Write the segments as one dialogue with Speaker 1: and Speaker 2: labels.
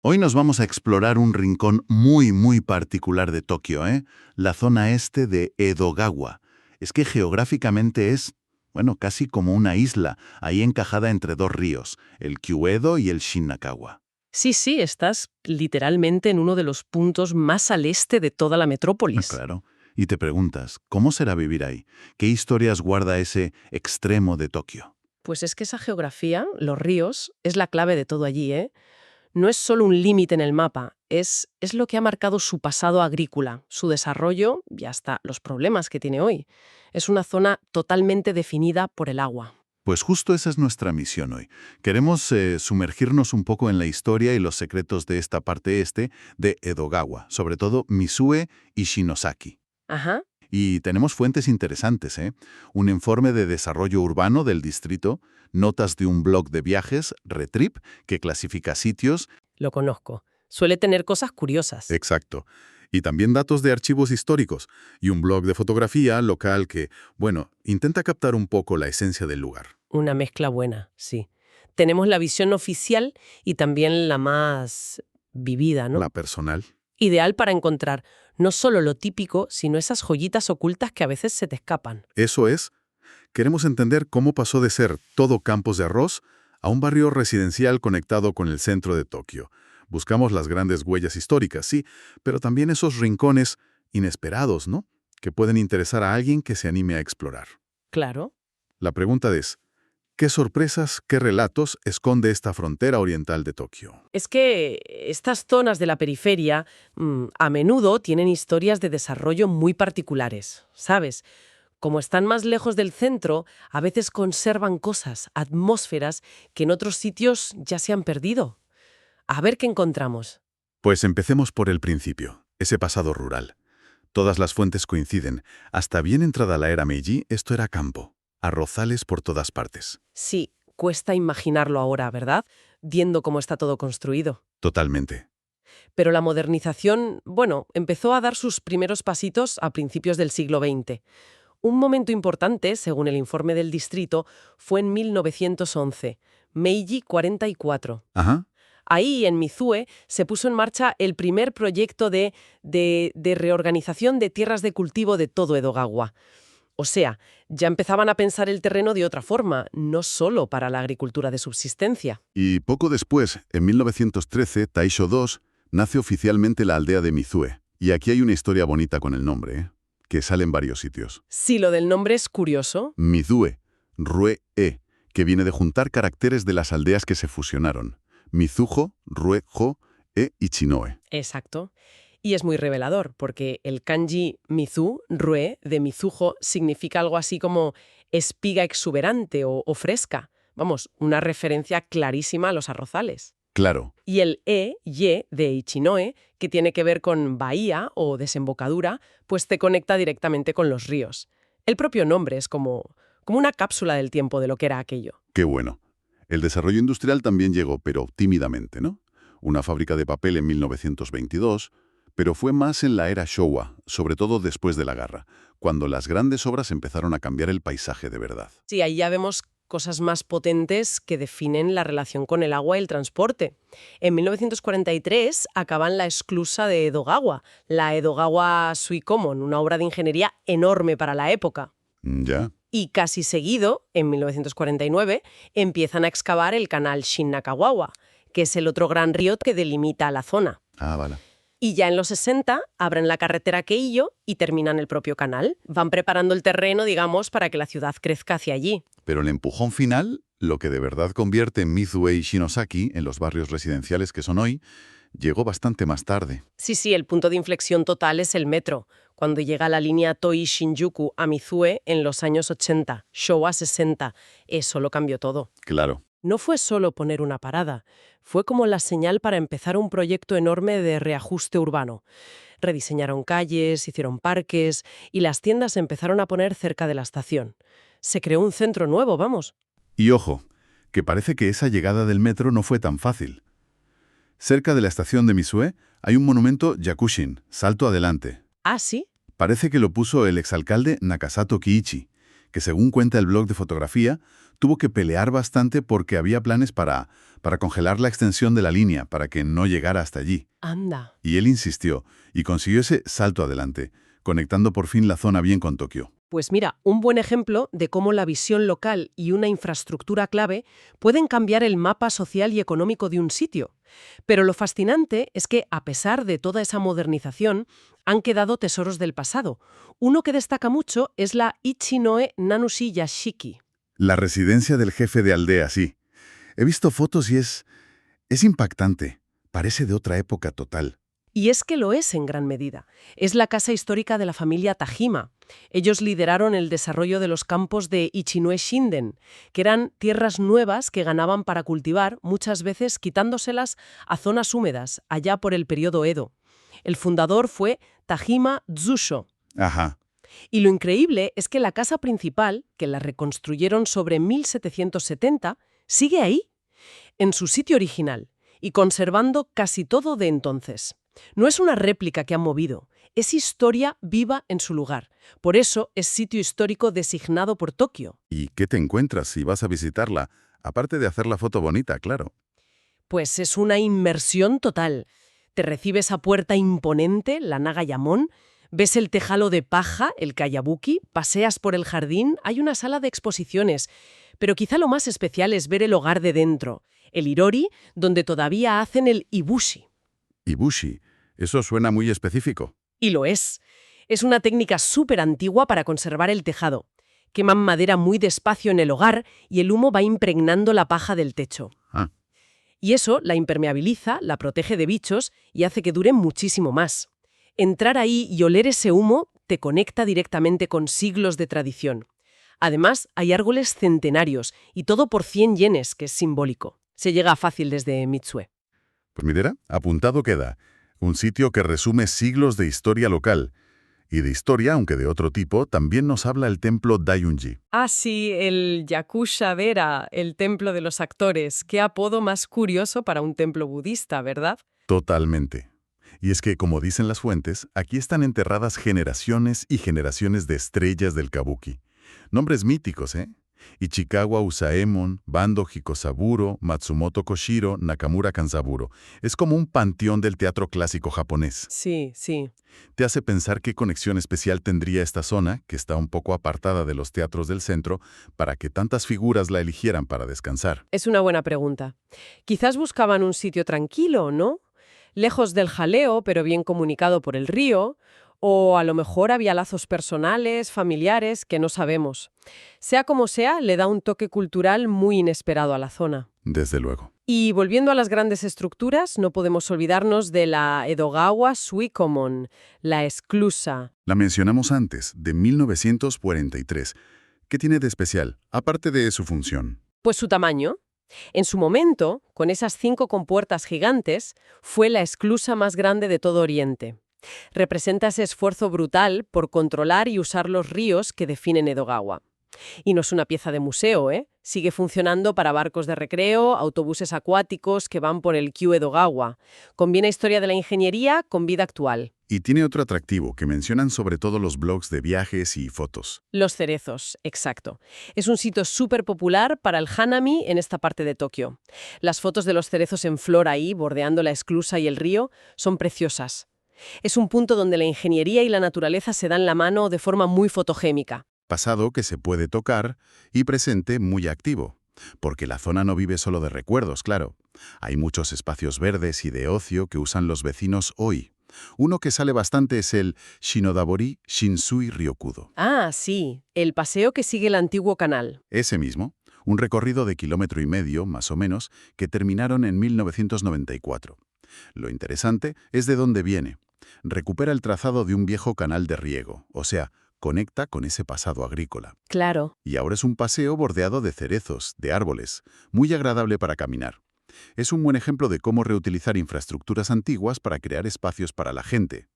Speaker 1: Hoy nos vamos a explorar un rincón muy particular de Tokio, ¿eh? La zona este de Edogawa. Es que geográficamente es, bueno, casi como una isla, ahí encajada entre dos ríos, el Kyuedo y el Shinakawa.
Speaker 2: Sí, sí, estás literalmente en uno de los puntos más al este de toda la metrópolis.
Speaker 1: Claro. Y te preguntas, ¿cómo será vivir ahí? ¿Qué historias guarda ese extremo de Tokio?
Speaker 2: Pues es que esa geografía, los ríos, es la clave de todo allí, ¿eh? No es solo un límite en el mapa, es lo que ha marcado su pasado agrícola, su desarrollo y hasta los problemas que tiene hoy. Es una zona totalmente definida por el agua.
Speaker 1: Pues justo esa es nuestra misión hoy. Queremos sumergirnos un poco en la historia y los secretos de esta parte este de Edogawa, sobre todo Mizue y Shinosaki.
Speaker 2: Ajá.
Speaker 1: Y tenemos fuentes interesantes, ¿eh? Un informe de desarrollo urbano del distrito, notas de un blog de viajes, Retrip, que clasifica sitios.
Speaker 2: Lo conozco. Suele tener cosas curiosas.
Speaker 1: Exacto. Y también datos de archivos históricos y un blog de fotografía local que, bueno, intenta captar un poco la esencia del lugar.
Speaker 2: Una mezcla buena, sí. Tenemos la visión oficial y también la más vivida, ¿no?
Speaker 1: La personal.
Speaker 2: Ideal para encontrar no solo lo típico, sino esas joyitas ocultas que a veces se te escapan.
Speaker 1: Eso es. Queremos entender cómo pasó de ser todo campos de arroz a un barrio residencial conectado con el centro de Tokio. Buscamos las grandes huellas históricas, sí, pero también esos rincones inesperados, ¿no? Que pueden interesar a alguien que se anime a explorar.
Speaker 2: Claro.
Speaker 1: La pregunta es, ¿qué sorpresas, qué relatos esconde esta frontera oriental de Tokio?
Speaker 2: Es que estas zonas de la periferia a menudo tienen historias de desarrollo muy particulares, ¿sabes? Como están más lejos del centro, a veces conservan cosas, atmósferas que en otros sitios ya se han perdido. A ver qué encontramos.
Speaker 1: Pues empecemos por el principio, ese pasado rural. Todas las fuentes coinciden. Hasta bien entrada la era Meiji, esto era campo. Arrozales por todas partes.
Speaker 2: Sí, cuesta imaginarlo ahora, ¿verdad? Viendo cómo está todo construido.
Speaker 1: Totalmente.
Speaker 2: Pero la modernización, bueno, empezó a dar sus primeros pasitos a principios del siglo XX. Un momento importante, según el informe del distrito, fue en 1911, Meiji 44.
Speaker 1: Ajá.
Speaker 2: Ahí, en Mizue, se puso en marcha el primer proyecto de reorganización de tierras de cultivo de todo Edogawa. O sea, ya empezaban a pensar el terreno de otra forma, no solo para la agricultura de subsistencia.
Speaker 1: Y poco después, en 1913, Taisho II, nace oficialmente la aldea de Mizue. Y aquí hay una historia bonita con el nombre, ¿eh? Que sale en varios sitios.
Speaker 2: Sí, lo del nombre es curioso.
Speaker 1: Mizue, Rue-e, que viene de juntar caracteres de las aldeas que se fusionaron. Mizuho, Rue-jo, e Ichinoe.
Speaker 2: Exacto. Y es muy revelador, porque el kanji Mizu, Rue, de Mizuho, significa algo así como espiga exuberante o fresca. Vamos, una referencia clarísima a los arrozales.
Speaker 1: Claro.
Speaker 2: Y el ye, de Ichinoe, que tiene que ver con bahía o desembocadura, pues te conecta directamente con los ríos. El propio nombre es como una cápsula del tiempo de lo que era aquello.
Speaker 1: Qué bueno. El desarrollo industrial también llegó, pero tímidamente, ¿no? Una fábrica de papel en 1922, pero fue más en la era Showa, sobre todo después de la guerra, cuando las grandes obras empezaron a cambiar el paisaje de verdad.
Speaker 2: Sí, ahí ya vemos cosas más potentes que definen la relación con el agua y el transporte. En 1943 acaban la esclusa de Edogawa, la Edogawa Suikomon, una obra de ingeniería enorme para la época.
Speaker 1: Ya.
Speaker 2: Y casi seguido, en 1949, empiezan a excavar el canal Shinakawa, que es el otro gran río que delimita la zona.
Speaker 1: Ah, vale.
Speaker 2: Y ya en los 60 abren la carretera Keiyo y terminan el propio canal. Van preparando el terreno, digamos, para que la ciudad crezca hacia allí.
Speaker 1: Pero el empujón final, lo que de verdad convierte Mizue y Shinosaki en los barrios residenciales que son hoy, llegó bastante más tarde.
Speaker 2: Sí, el punto de inflexión total es el metro, cuando llega la línea Toi-Shinjuku a Mizue en los años 80, Showa 60. Eso lo cambió todo.
Speaker 1: Claro.
Speaker 2: No fue solo poner una parada, fue como la señal para empezar un proyecto enorme de reajuste urbano. Rediseñaron calles, hicieron parques y las tiendas se empezaron a poner cerca de la estación. Se creó un centro nuevo, vamos.
Speaker 1: Y ojo, que parece que esa llegada del metro no fue tan fácil. Cerca de la estación de Mizue hay un monumento Yakushin, salto adelante.
Speaker 2: ¿Ah, sí?
Speaker 1: Parece que lo puso el exalcalde Nakasato Kiichi, que según cuenta el blog de fotografía, tuvo que pelear bastante porque había planes para congelar la extensión de la línea, para que no llegara hasta allí.
Speaker 2: Anda.
Speaker 1: Y él insistió, y consiguió ese salto adelante, conectando por fin la zona bien con Tokio.
Speaker 2: Pues mira, un buen ejemplo de cómo la visión local y una infraestructura clave pueden cambiar el mapa social y económico de un sitio. Pero lo fascinante es que, a pesar de toda esa modernización, han quedado tesoros del pasado. Uno que destaca mucho es la Ichinoe Nanushi Yashiki.
Speaker 1: La residencia del jefe de aldea, sí. He visto fotos y es impactante. Parece de otra época total.
Speaker 2: Y es que lo es en gran medida. Es la casa histórica de la familia Tajima. Ellos lideraron el desarrollo de los campos de Ichinoe Shinden, que eran tierras nuevas que ganaban para cultivar, muchas veces quitándoselas a zonas húmedas, allá por el periodo Edo. El fundador fue Tajima Tsusho.
Speaker 1: Ajá.
Speaker 2: Y lo increíble es que la casa principal, que la reconstruyeron sobre 1770, sigue ahí, en su sitio original, y conservando casi todo de entonces. No es una réplica que han movido, es historia viva en su lugar. Por eso es sitio histórico designado por Tokio.
Speaker 1: ¿Y qué te encuentras si vas a visitarla? Aparte de hacer la foto bonita, claro.
Speaker 2: Pues es una inmersión total. Te recibe esa puerta imponente, la Nagayamon, ves el tejado de paja, el Kayabuki, paseas por el jardín, hay una sala de exposiciones. Pero quizá lo más especial es ver el hogar de dentro, el Irori, donde todavía hacen el Ibushi.
Speaker 1: Ibushi, eso suena muy específico.
Speaker 2: Y lo es. Es una técnica súper antigua para conservar el tejado. Queman madera muy despacio en el hogar y el humo va impregnando la paja del techo.
Speaker 1: Ah.
Speaker 2: Y eso la impermeabiliza, la protege de bichos y hace que dure muchísimo más. Entrar ahí y oler ese humo te conecta directamente con siglos de tradición. Además, hay árboles centenarios y todo por 100 yenes, que es simbólico. Se llega fácil desde Mitsue.
Speaker 1: Pues mira, apuntado queda. Un sitio que resume siglos de historia local. Y de historia, aunque de otro tipo, también nos habla el templo Daiyunji.
Speaker 2: Ah, sí, el Yakusha-dera, el templo de los actores. Qué apodo más curioso para un templo budista, ¿verdad?
Speaker 1: Totalmente. Y es que, como dicen las fuentes, aquí están enterradas generaciones y generaciones de estrellas del kabuki. Nombres míticos, ¿eh? Ichikawa Usaemon, Bando Hikosaburo, Matsumoto Koshiro, Nakamura Kanzaburo. Es como un panteón del teatro clásico japonés.
Speaker 2: Sí, sí.
Speaker 1: Te hace pensar qué conexión especial tendría esta zona, que está un poco apartada de los teatros del centro, para que tantas figuras la eligieran para descansar.
Speaker 2: Es una buena pregunta. Quizás buscaban un sitio tranquilo, ¿no? Lejos del jaleo, pero bien comunicado por el río. O a lo mejor había lazos personales, familiares, que no sabemos. Sea como sea, le da un toque cultural muy inesperado a la zona.
Speaker 1: Desde luego.
Speaker 2: Y volviendo a las grandes estructuras, no podemos olvidarnos de la Edogawa Suikomon, la esclusa.
Speaker 1: La mencionamos antes, de 1943. ¿Qué tiene de especial, aparte de su función?
Speaker 2: Pues su tamaño. En su momento, con esas 5 compuertas gigantes, fue la esclusa más grande de todo Oriente. Representa ese esfuerzo brutal por controlar y usar los ríos que definen Edogawa. Y no es una pieza de museo, ¿eh? Sigue funcionando para barcos de recreo, autobuses acuáticos que van por el Kyu Edogawa. Combina historia de la ingeniería con vida actual.
Speaker 1: Y tiene otro atractivo que mencionan sobre todo los blogs de viajes y fotos.
Speaker 2: Los cerezos, exacto. Es un sitio súper popular para el hanami en esta parte de Tokio. Las fotos de los cerezos en flor ahí, bordeando la esclusa y el río, son preciosas. Es un punto donde la ingeniería y la naturaleza se dan la mano de forma muy fotogémica.
Speaker 1: Pasado que se puede tocar y presente muy activo. Porque la zona no vive solo de recuerdos, claro. Hay muchos espacios verdes y de ocio que usan los vecinos hoy. Uno que sale bastante es el Shinodabori Shinsui Ryokudo.
Speaker 2: Ah, sí, el paseo que sigue el antiguo canal.
Speaker 1: Ese mismo, un recorrido de 1,5 kilómetros, más o menos, que terminaron en 1994. Lo interesante es de dónde viene. Recupera el trazado de un viejo canal de riego, o sea, conecta con ese pasado agrícola.
Speaker 2: Claro.
Speaker 1: Y ahora es un paseo bordeado de cerezos, de árboles, muy agradable para caminar. Es un buen ejemplo de cómo reutilizar infraestructuras antiguas para crear espacios para la gente.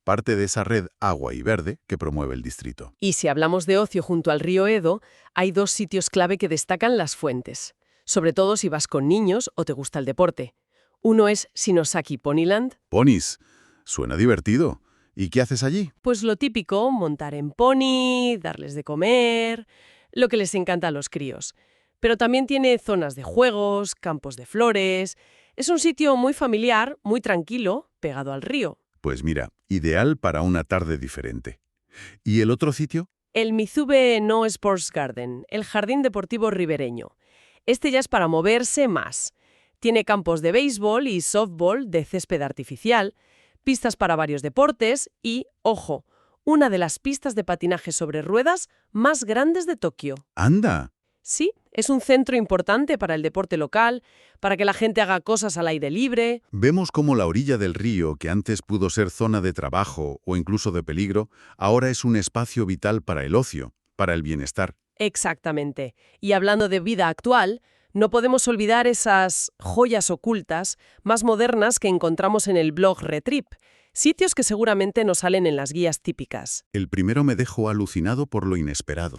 Speaker 1: Parte de esa red agua y verde que promueve el distrito.
Speaker 2: Y si hablamos de ocio junto al río Edo, hay 2 sitios clave que destacan las fuentes. Sobre todo si vas con niños o te gusta el deporte. Uno es Shinosaki Ponyland.
Speaker 1: Ponis, suena divertido. ¿Y qué haces allí?
Speaker 2: Pues lo típico, montar en pony, darles de comer, lo que les encanta a los críos. Pero también tiene zonas de juegos, campos de flores. Es un sitio muy familiar, muy tranquilo, pegado al río.
Speaker 1: Pues mira, ideal para una tarde diferente. ¿Y el otro sitio?
Speaker 2: El Mizube No Sports Garden, el jardín deportivo ribereño. Este ya es para moverse más. Tiene campos de béisbol y softball de césped artificial, pistas para varios deportes y, ojo, una de las pistas de patinaje sobre ruedas más grandes de Tokio.
Speaker 1: ¡Anda!
Speaker 2: Sí, es un centro importante para el deporte local, para que la gente haga cosas al aire libre.
Speaker 1: Vemos cómo la orilla del río, que antes pudo ser zona de trabajo o incluso de peligro, ahora es un espacio vital para el ocio, para el bienestar.
Speaker 2: Exactamente. Y hablando de vida actual, no podemos olvidar esas joyas ocultas más modernas que encontramos en el blog Retrip, sitios que seguramente no salen en las guías típicas.
Speaker 1: El primero me dejó alucinado por lo inesperado.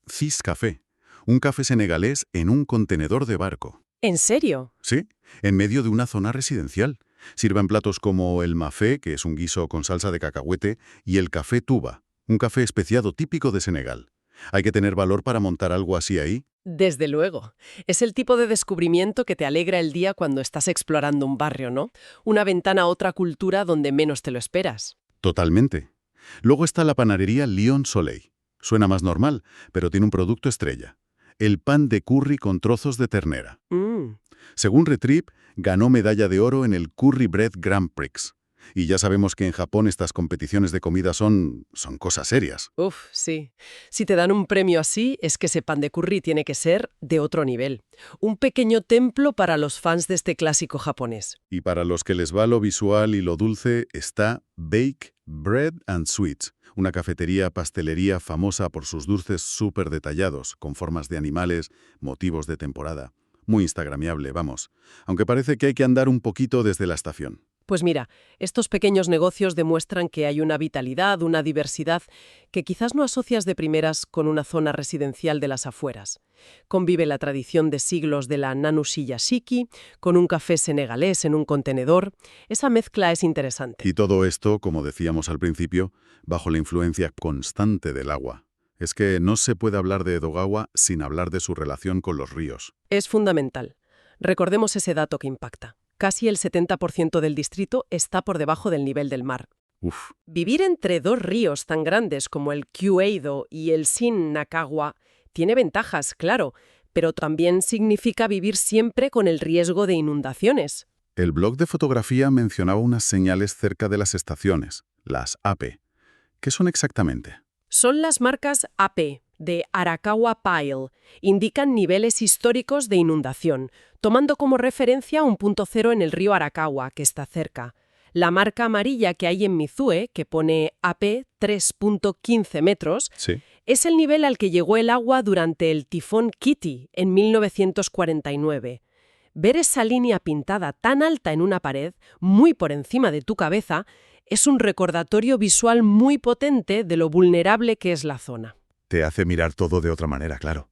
Speaker 1: Cis Café, un café senegalés en un contenedor de barco.
Speaker 2: ¿En serio?
Speaker 1: Sí, en medio de una zona residencial. Sirven platos como el mafé, que es un guiso con salsa de cacahuete, y el café tuba, un café especiado típico de Senegal. ¿Hay que tener valor para montar algo así ahí?
Speaker 2: Desde luego. Es el tipo de descubrimiento que te alegra el día cuando estás explorando un barrio, ¿no? Una ventana a otra cultura donde menos te lo esperas.
Speaker 1: Totalmente. Luego está la panadería Lion Soleil. Suena más normal, pero tiene un producto estrella. El pan de curry con trozos de ternera. Según Retrip, ganó medalla de oro en el Curry Bread Grand Prix. Y ya sabemos que en Japón estas competiciones de comida son cosas serias.
Speaker 2: Uf, sí. Si te dan un premio así, es que ese pan de curry tiene que ser de otro nivel. Un pequeño templo para los fans de este clásico japonés.
Speaker 1: Y para los que les va lo visual y lo dulce, está Bake, Bread and Sweets, una pastelería famosa por sus dulces súper detallados, con formas de animales, motivos de temporada. Muy instagramiable, vamos. Aunque parece que hay que andar un poquito desde la estación.
Speaker 2: Pues mira, estos pequeños negocios demuestran que hay una vitalidad, una diversidad que quizás no asocias de primeras con una zona residencial de las afueras. Convive la tradición de siglos de la nanushi yashiki con un café senegalés en un contenedor. Esa mezcla es interesante.
Speaker 1: Y todo esto, como decíamos al principio, bajo la influencia constante del agua. Es que no se puede hablar de Edogawa sin hablar de su relación con los ríos.
Speaker 2: Es fundamental. Recordemos ese dato que impacta. Casi el 70% del distrito está por debajo del nivel del mar.
Speaker 1: Uf,
Speaker 2: Vivir entre dos ríos tan grandes como el Kyueido y el Shin-Nakawa tiene ventajas, claro, pero también significa vivir siempre con el riesgo de inundaciones.
Speaker 1: el blog de fotografía mencionaba unas señales cerca de las estaciones, las AP. ¿Qué son exactamente?
Speaker 2: Son las marcas AP de Arakawa Pile. Indican niveles históricos de inundación, tomando como referencia un punto cero en el río Arakawa, que está cerca. La marca amarilla que hay en Mizue, que pone AP 3.15 metros,
Speaker 1: Sí.
Speaker 2: es el nivel al que llegó el agua durante el tifón Kitty en 1949. Ver esa línea pintada tan alta en una pared, muy por encima de tu cabeza, es un recordatorio visual muy potente de lo vulnerable que es la zona.
Speaker 3: Te hace mirar todo de otra manera, claro.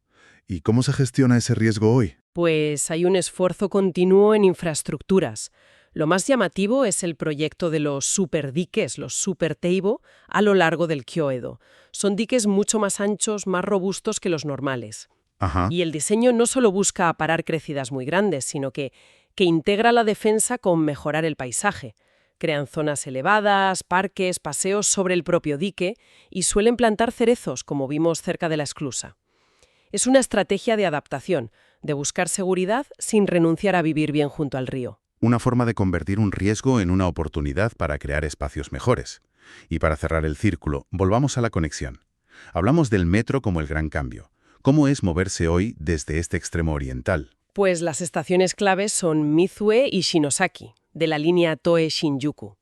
Speaker 3: ¿Y cómo se gestiona ese riesgo hoy?
Speaker 2: Pues hay un esfuerzo continuo en infraestructuras. Lo más llamativo es el proyecto de los superdiques, los superteibo, a lo largo del Kyoedo. Son diques mucho más anchos, más robustos que los normales.
Speaker 3: Ajá.
Speaker 2: Y el diseño no solo busca parar crecidas muy grandes, sino que integra la defensa con mejorar el paisaje. Crean zonas elevadas, parques, paseos sobre el propio dique y suelen plantar cerezos, como vimos cerca de la esclusa. Es una estrategia de adaptación, de buscar seguridad sin renunciar a vivir bien junto al río.
Speaker 3: Una forma de convertir un riesgo en una oportunidad para crear espacios mejores. Y para cerrar el círculo, volvamos a la conexión. Hablamos del metro como el gran cambio. ¿Cómo es moverse hoy desde este extremo oriental?
Speaker 2: Pues las estaciones claves son Mizue y Shinosaki, de la línea Toe-Shinjuku.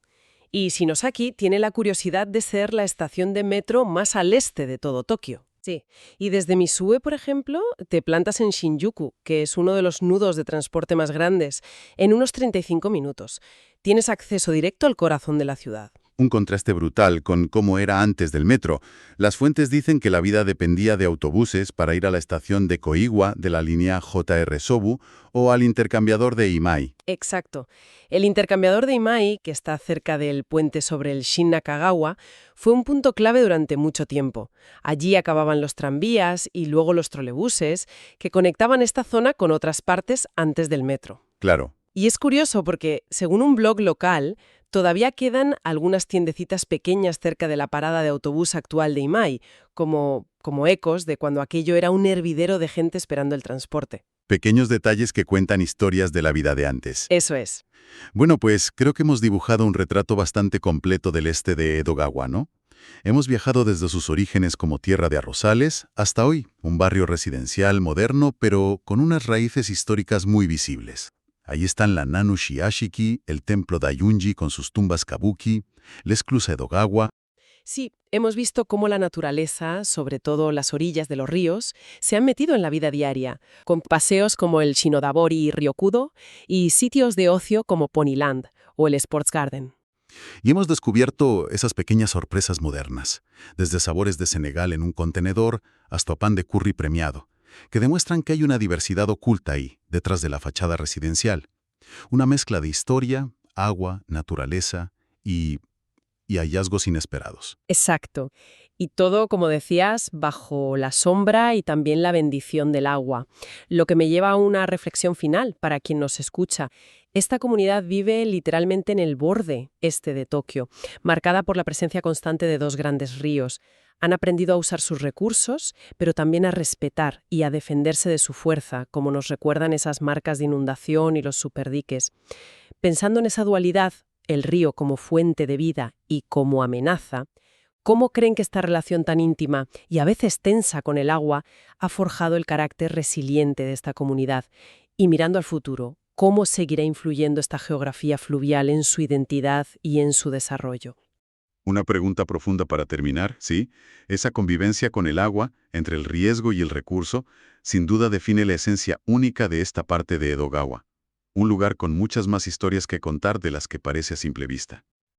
Speaker 2: Y Shinosaki tiene la curiosidad de ser la estación de metro más al este de todo Tokio. Sí, y desde Mizue, por ejemplo, te plantas en Shinjuku, que es uno de los nudos de transporte más grandes, en unos 35 minutos. Tienes acceso directo al corazón de la ciudad.
Speaker 3: Un contraste brutal con cómo era antes del metro. Las fuentes dicen que la vida dependía de autobuses para ir a la estación de Koiwa de la línea JR Sobu o al intercambiador de Imai.
Speaker 2: Exacto. El intercambiador de Imai, que está cerca del puente sobre el Shin Nakagawa, fue un punto clave durante mucho tiempo. Allí acababan los tranvías y luego los trolebuses, que conectaban esta zona con otras partes antes del metro.
Speaker 3: Claro.
Speaker 2: Y es curioso porque, según un blog local, todavía quedan algunas tiendecitas pequeñas cerca de la parada de autobús actual de Imai, como ecos de cuando aquello era un hervidero de gente esperando el transporte.
Speaker 3: Pequeños detalles que cuentan historias de la vida de antes.
Speaker 2: Eso es.
Speaker 3: Bueno, pues creo que hemos dibujado un retrato bastante completo del este de Edogawa, ¿no? Hemos viajado desde sus orígenes como tierra de arrozales hasta hoy, un barrio residencial moderno, pero con unas raíces históricas muy visibles. Ahí están la Nanu Shiashiki, el templo Daiunji con sus tumbas kabuki, la esclusa Edogawa.
Speaker 2: Sí, hemos visto cómo la naturaleza, sobre todo las orillas de los ríos, se han metido en la vida diaria, con paseos como el Shinodabori Ryokudo y sitios de ocio como Ponyland o el Sports Garden.
Speaker 3: Y hemos descubierto esas pequeñas sorpresas modernas, desde sabores de Senegal en un contenedor hasta pan de curry premiado, que demuestran que hay una diversidad oculta ahí, detrás de la fachada residencial. Una mezcla de historia, agua, naturaleza y hallazgos inesperados.
Speaker 2: Exacto. Y todo, como decías, bajo la sombra y también la bendición del agua. Lo que me lleva a una reflexión final para quien nos escucha. Esta comunidad vive literalmente en el borde este de Tokio, marcada por la presencia constante de dos grandes ríos. Han aprendido a usar sus recursos, pero también a respetar y a defenderse de su fuerza, como nos recuerdan esas marcas de inundación y los superdiques. Pensando en esa dualidad, el río como fuente de vida y como amenaza, ¿cómo creen que esta relación tan íntima y a veces tensa con el agua ha forjado el carácter resiliente de esta comunidad? Y mirando al futuro, ¿cómo seguirá influyendo esta geografía fluvial en su identidad y en su desarrollo?
Speaker 3: Una pregunta profunda para terminar, ¿sí? Esa convivencia con el agua, entre el riesgo y el recurso, sin duda define la esencia única de esta parte de Edogawa. Un lugar con muchas más historias que contar de las que parece a simple vista.